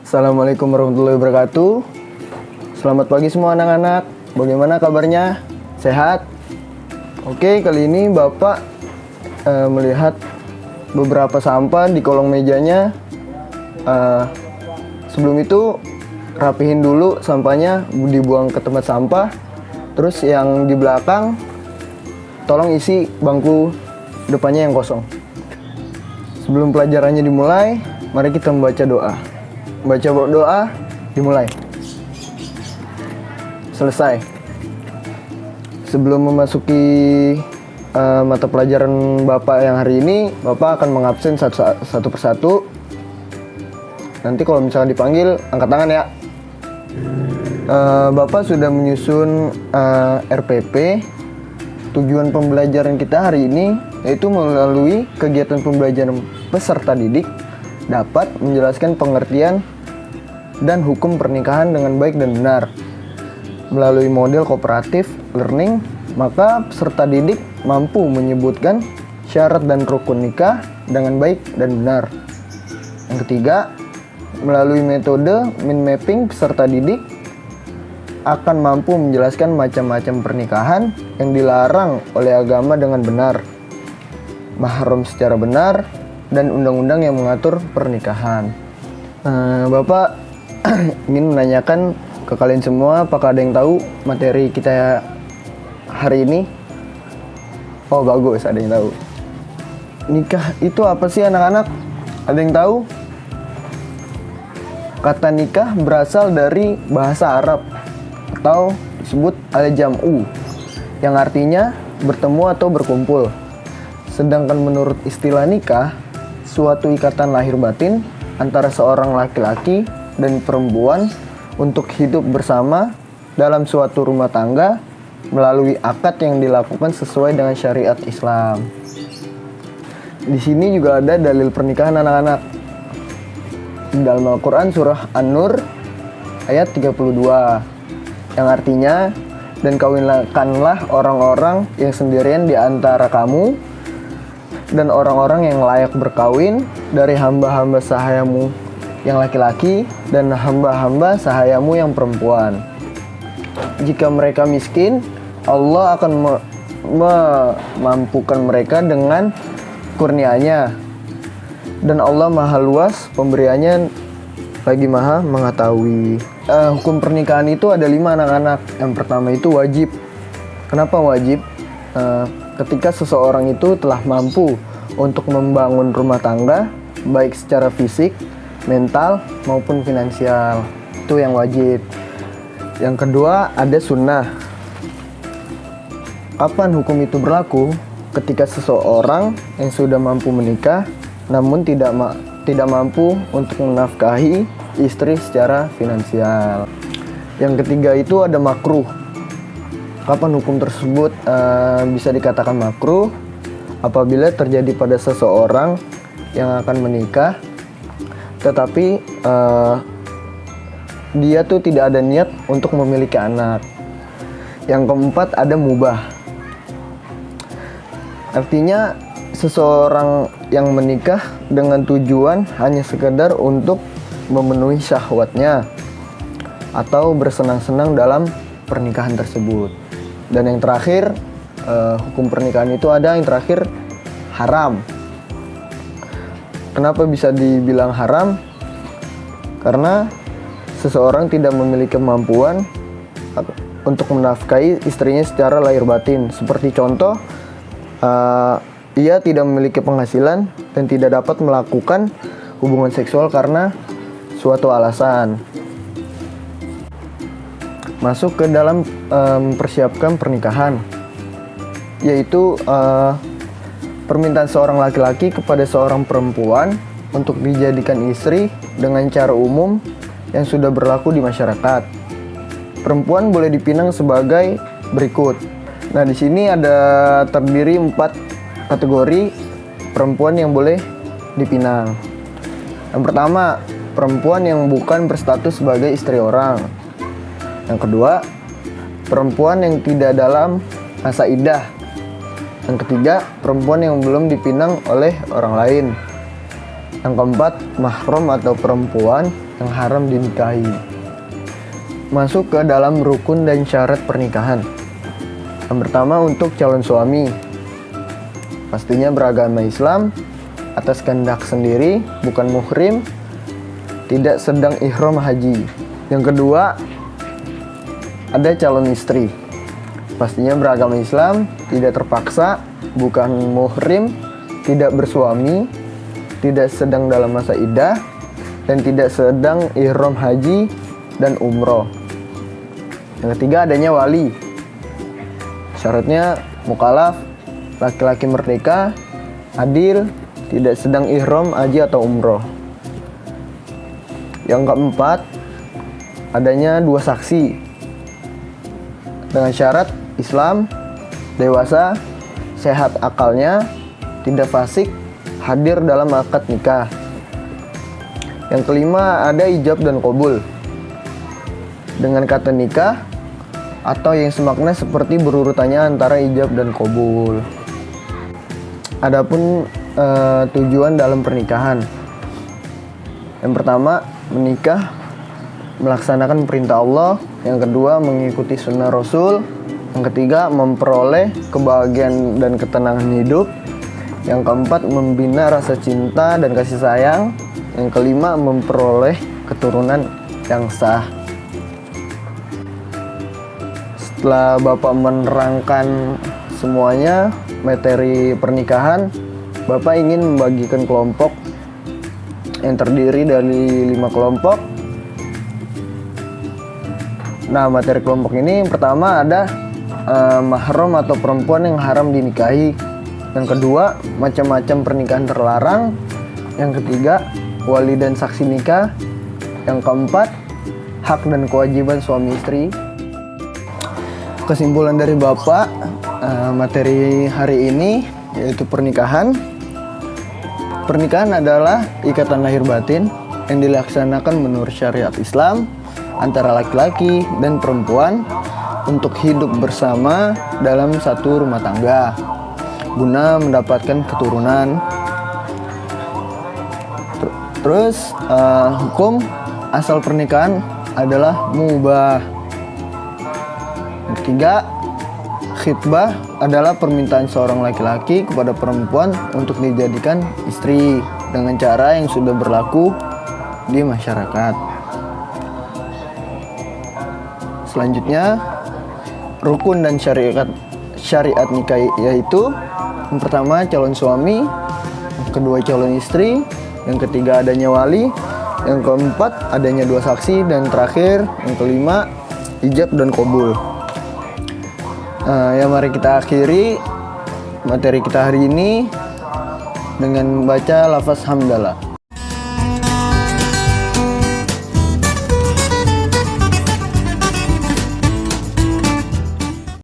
Assalamualaikum warahmatullahi wabarakatuh. Selamat pagi semua anak-anak. Bagaimana kabarnya? Sehat? Oke, kali ini Bapak melihat beberapa sampah di kolong mejanya. Sebelum itu rapihin dulu sampahnya, dibuang ke tempat sampah. Terus yang di belakang tolong isi bangku depannya yang kosong. Sebelum pelajarannya dimulai, mari kita membaca doa. Baca doa, dimulai. Selesai. Sebelum memasuki mata pelajaran Bapak yang hari ini, Bapak akan mengabsen satu persatu. Nanti kalau misalnya dipanggil, angkat tangan ya. Bapak sudah menyusun RPP. Tujuan pembelajaran kita hari ini yaitu melalui kegiatan pembelajaran peserta didik dapat menjelaskan pengertian dan hukum pernikahan dengan baik dan benar. Melalui model kooperatif learning, maka peserta didik mampu menyebutkan syarat dan rukun nikah dengan baik dan benar. Yang ketiga, melalui metode mind mapping, peserta didik akan mampu menjelaskan macam-macam pernikahan yang dilarang oleh agama dengan benar, mahram secara benar, dan undang-undang yang mengatur pernikahan. Bapak ingin menanyakan ke kalian semua, apakah ada yang tahu materi kita hari ini? Oh bagus, ada yang tahu. Nikah itu apa sih anak-anak? Ada yang tahu? Kata nikah berasal dari bahasa Arab atau disebut al-jam'u, yang artinya bertemu atau berkumpul. Sedangkan menurut istilah nikah, suatu ikatan lahir batin antara seorang laki-laki dan perempuan untuk hidup bersama dalam suatu rumah tangga melalui akad yang dilakukan sesuai dengan syariat Islam. Di sini juga ada dalil pernikahan anak-anak. Dalam Al-Quran surah An-Nur ayat 32, yang artinya, dan kawinkanlah orang-orang yang sendirian di antara kamu dan orang-orang yang layak berkawin dari hamba-hamba sahayamu yang laki-laki dan hamba-hamba sahayamu yang perempuan. Jika mereka miskin, Allah akan memampukan mereka dengan kurnia-Nya, dan Allah maha luas pemberiannya lagi maha mengetahui. Hukum pernikahan itu ada 5 anak-anak. Yang pertama itu wajib. Kenapa wajib? Ketika seseorang itu telah mampu untuk membangun rumah tangga, baik secara fisik, mental, maupun finansial. Itu yang wajib. Yang kedua, ada sunnah. Kapan hukum itu berlaku? Ketika seseorang yang sudah mampu menikah, namun tidak mampu untuk menafkahi istri secara finansial. Yang ketiga itu ada makruh. Kapan hukum tersebut bisa dikatakan makruh? Apabila terjadi pada seseorang yang akan menikah, tetapi dia tuh tidak ada niat untuk memiliki anak. Yang keempat ada mubah. Artinya seseorang yang menikah dengan tujuan hanya sekedar untuk memenuhi syahwatnya atau bersenang-senang dalam pernikahan tersebut. Dan yang terakhir, hukum pernikahan itu ada yang terakhir, haram. Kenapa bisa dibilang haram? Karena seseorang tidak memiliki kemampuan untuk menafkahi istrinya secara lahir batin. Seperti contoh, ia tidak memiliki penghasilan dan tidak dapat melakukan hubungan seksual karena suatu alasan. Masuk ke dalam mempersiapkan pernikahan, yaitu permintaan seorang laki-laki kepada seorang perempuan untuk dijadikan istri dengan cara umum yang sudah berlaku di masyarakat. Perempuan boleh dipinang sebagai berikut. Nah, di sini ada terdiri 4 kategori perempuan yang boleh dipinang. Yang pertama, perempuan yang bukan berstatus sebagai istri orang. Yang kedua, perempuan yang tidak dalam masa iddah. Yang ketiga, perempuan yang belum dipinang oleh orang lain. Yang keempat, mahram atau perempuan yang haram dinikahi. Masuk ke dalam rukun dan syarat pernikahan. Yang pertama untuk calon suami, pastinya beragama Islam, atas kehendak sendiri, bukan muhrim, tidak sedang ihram haji. Yang kedua, ada calon istri, pastinya beragama Islam, tidak terpaksa, bukan muhrim, tidak bersuami, tidak sedang dalam masa iddah, dan tidak sedang ihram haji dan umroh. Yang ketiga, adanya wali. Syaratnya mukallaf, laki-laki merdeka, adil, tidak sedang ihram haji atau umroh. Yang keempat, adanya 2 saksi dengan syarat Islam, dewasa, sehat akalnya, tidak fasik, hadir dalam akad nikah. Yang kelima, ada ijab dan qabul dengan kata nikah atau yang semakna seperti berurutannya antara ijab dan qabul. Adapun tujuan dalam pernikahan. Yang pertama, menikah melaksanakan perintah Allah. Yang kedua, mengikuti sunnah Rasul. Yang ketiga, memperoleh kebahagiaan dan ketenangan hidup. Yang keempat, membina rasa cinta dan kasih sayang. Yang kelima, memperoleh keturunan yang sah. Setelah Bapak menerangkan semuanya materi pernikahan, Bapak ingin membagikan kelompok yang terdiri dari 5 kelompok. Nah, materi kelompok ini yang pertama ada mahram atau perempuan yang haram dinikahi. Yang kedua, macam-macam pernikahan terlarang. Yang ketiga, wali dan saksi nikah. Yang keempat, hak dan kewajiban suami istri. Kesimpulan dari Bapak, materi hari ini yaitu pernikahan. Pernikahan adalah ikatan lahir batin yang dilaksanakan menurut syariat Islam antara laki-laki dan perempuan untuk hidup bersama dalam satu rumah tangga guna mendapatkan keturunan. Terus hukum asal pernikahan adalah mubah. Yang ketiga, khitbah adalah permintaan seorang laki-laki kepada perempuan untuk dijadikan istri dengan cara yang sudah berlaku di masyarakat. Selanjutnya, rukun dan syariat nikah yaitu yang pertama calon suami, yang kedua calon istri, yang ketiga adanya wali, yang keempat adanya 2 saksi, dan terakhir yang kelima ijab dan qabul. Ya, mari kita akhiri materi kita hari ini dengan membaca lafaz hamdalah.